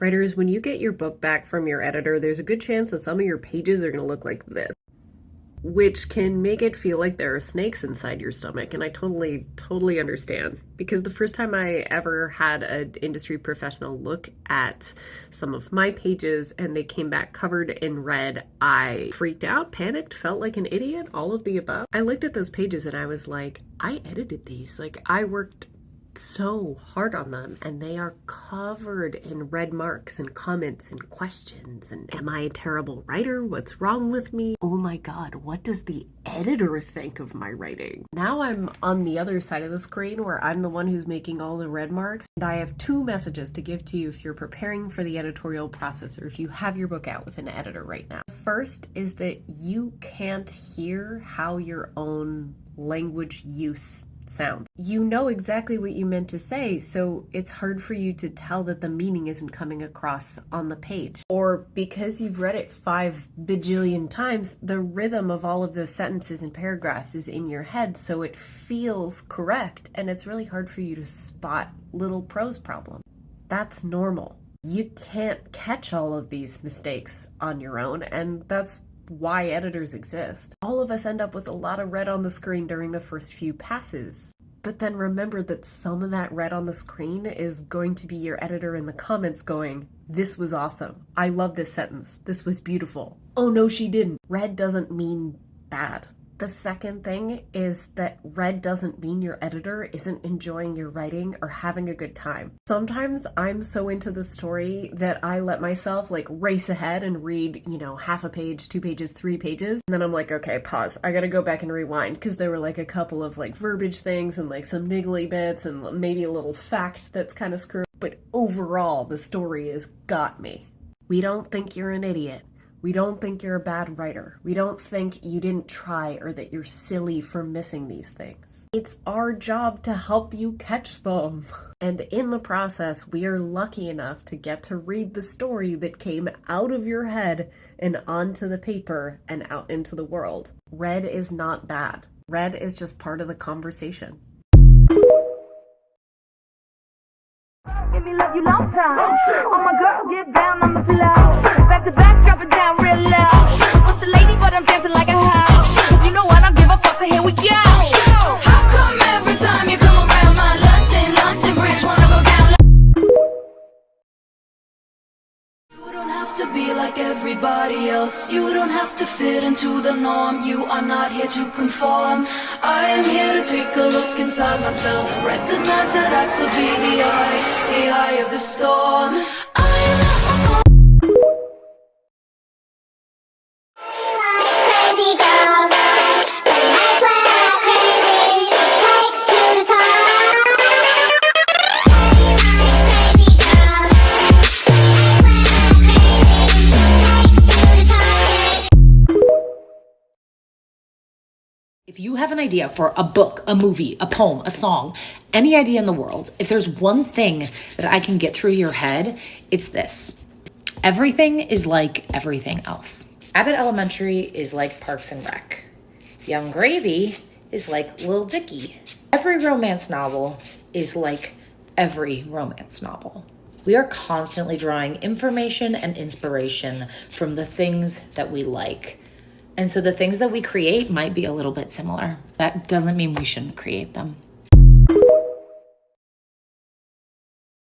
Writers, when you get your book back from your editor, there's a good chance that some of your pages are going to look like this, which can make it feel like there are snakes inside your stomach. And I totally understand, because the first time I ever had an industry professional look at some of my pages and they came back covered in red, I freaked out, panicked, felt like an idiot, all of the above. I looked at those pages and I was like, I edited these. Like, I worked so hard on them, and they are covered in red marks and comments and questions and am I a terrible writer? What's wrong with me? Oh my god, what does the editor think of my writing? Now I'm on the other side of the screen where I'm the one who's making all the red marks, and I have two messages to give to you if you're preparing for the editorial process or if you have your book out with an editor right now. First is that you can't hear how your own language use sound. You know exactly what you meant to say, so it's hard for you to tell that the meaning isn't coming across on the page. Or because you've read it 5 bajillion times, the rhythm of all of those sentences and paragraphs is in your head, so it feels correct, and it's really hard for you to spot little prose problems. That's normal. You can't catch all of these mistakes on your own, and that's why editors exist. All of us end up with a lot of red on the screen during the first few passes. But then remember that some of that red on the screen is going to be your editor in the comments going, "This was awesome. I love this sentence. This was beautiful. Oh no, she didn't." Red doesn't mean bad. The second thing is that red doesn't mean your editor isn't enjoying your writing or having a good time. Sometimes I'm so into the story that I let myself like race ahead and read, half a page, 2 pages, 3 pages. And then I'm like, okay, pause. I gotta go back and rewind, because there were like a couple of like verbiage things and like some niggly bits and maybe a little fact that's kind of screwed. But overall, the story has got me. We don't think you're an idiot. We don't think you're a bad writer. We don't think you didn't try or that you're silly for missing these things. It's our job to help you catch them. And in the process, we are lucky enough to get to read the story that came out of your head and onto the paper and out into the world. Red is not bad. Red is just part of the conversation. Give me love you long time. All my girls get down on the floor. Back to back, drop it down real low. Such a lady, but I'm dancing like a house. 'Cause you know I don't give a fuck, so here we go. How come every time you come around my London Bridge wanna go down? You don't have to be like everybody else. You don't have to fit into the norm. You are not here to conform. I am here to take a look inside myself. Recognize that I could be the eye of the storm. If you have an idea for a book, a movie, a poem, a song, any idea in the world, if there's one thing that I can get through your head, it's this. Everything is like everything else. Abbott Elementary is like Parks and Rec. Young Gravy is like Lil Dicky. Every romance novel is like every romance novel. We are constantly drawing information and inspiration from the things that we like. And so the things that we create might be a little bit similar. That doesn't mean we shouldn't create them.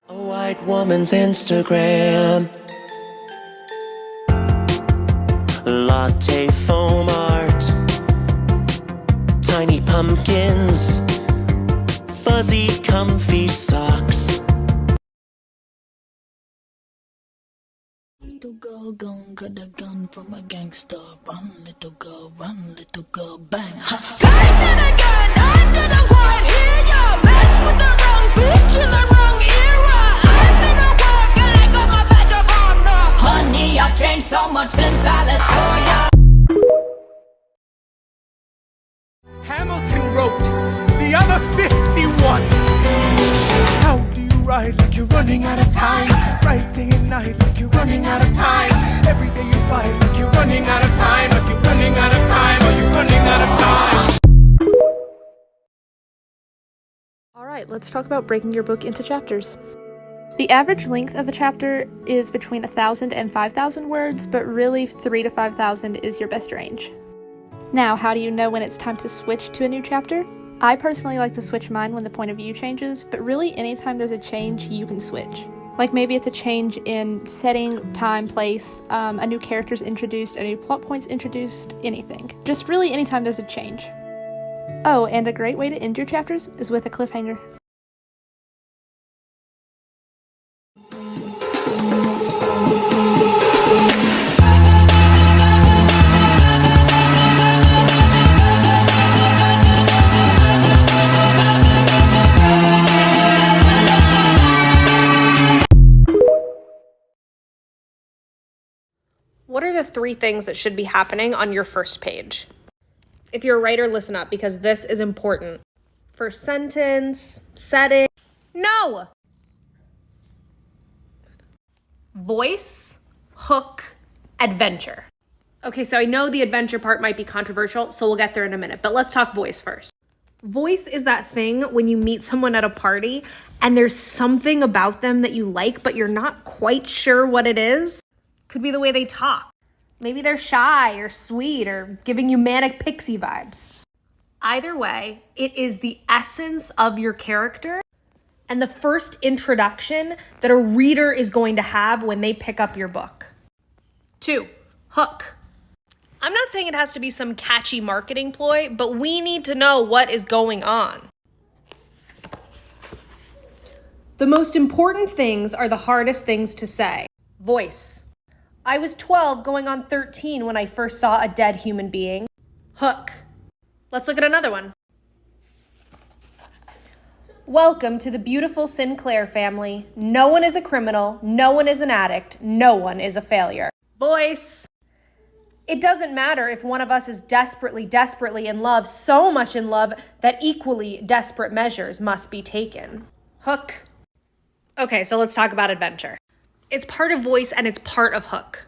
A white woman's Instagram. Latte foam art. Tiny pumpkins. Fuzzy comfy socks. Little girl gon' get a gun from a gangster. Run, little girl, bang. Ha. Say that again, I didn't quite hear ya. Mess with the wrong bitch in the wrong era. I've been at work and I got my badge of honor. Honey, I've changed so much since I last saw ya. Hamilton wrote the other 51. How do you write like you're running out of time? Write day and night like you're running out of time. Every day you fight like you're running out of time. Like you're running out of time. Are you running out of time? All right, let's talk about breaking your book into chapters. The average length of a chapter is between 1,000 and 5,000 words, but really 3,000 to 5,000 is your best range. Now, how do you know when it's time to switch to a new chapter? I personally like to switch mine when the point of view changes, but really anytime there's a change, you can switch. Like maybe it's a change in setting, time, place, a new character's introduced, a new plot point's introduced, anything. Just really anytime there's a change. Oh, and a great way to end your chapters is with a cliffhanger. What are the 3 things that should be happening on your first page? If you're a writer, listen up because this is important. First sentence, setting. No! Voice, hook, adventure. Okay, so I know the adventure part might be controversial, so we'll get there in a minute, but let's talk voice first. Voice is that thing when you meet someone at a party and there's something about them that you like, but you're not quite sure what it is. Could be the way they talk. Maybe they're shy or sweet or giving you manic pixie vibes. Either way, it is the essence of your character and the first introduction that a reader is going to have when they pick up your book. 2, hook. I'm not saying it has to be some catchy marketing ploy, but we need to know what is going on. The most important things are the hardest things to say. Voice. I was 12 going on 13 when I first saw a dead human being. Hook. Let's look at another one. Welcome to the beautiful Sinclair family. No one is a criminal, no one is an addict, no one is a failure. Voice. It doesn't matter if one of us is desperately, desperately in love, so much in love that equally desperate measures must be taken. Hook. Okay, so let's talk about adventure. It's part of voice and it's part of hook.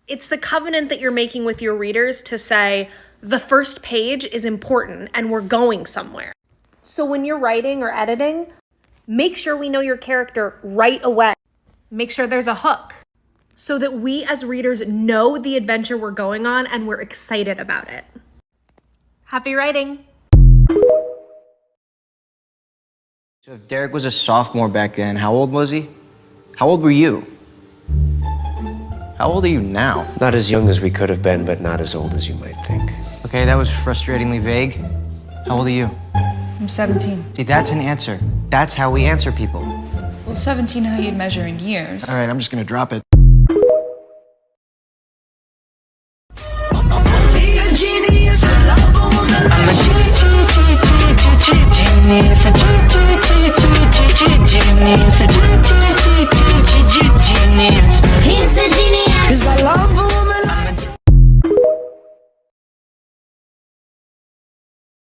It's the covenant that you're making with your readers to say, the first page is important and we're going somewhere. So when you're writing or editing, make sure we know your character right away. Make sure there's a hook so that we as readers know the adventure we're going on and we're excited about it. Happy writing. So if Derek was a sophomore back then, how old was he? How old were you? How old are you now? Not as young as we could have been, but not as old as you might think. Okay, that was frustratingly vague. How old are you? I'm 17. See, that's an answer. That's how we answer people. Well, 17 how you'd measure in years. All right, I'm just gonna drop it.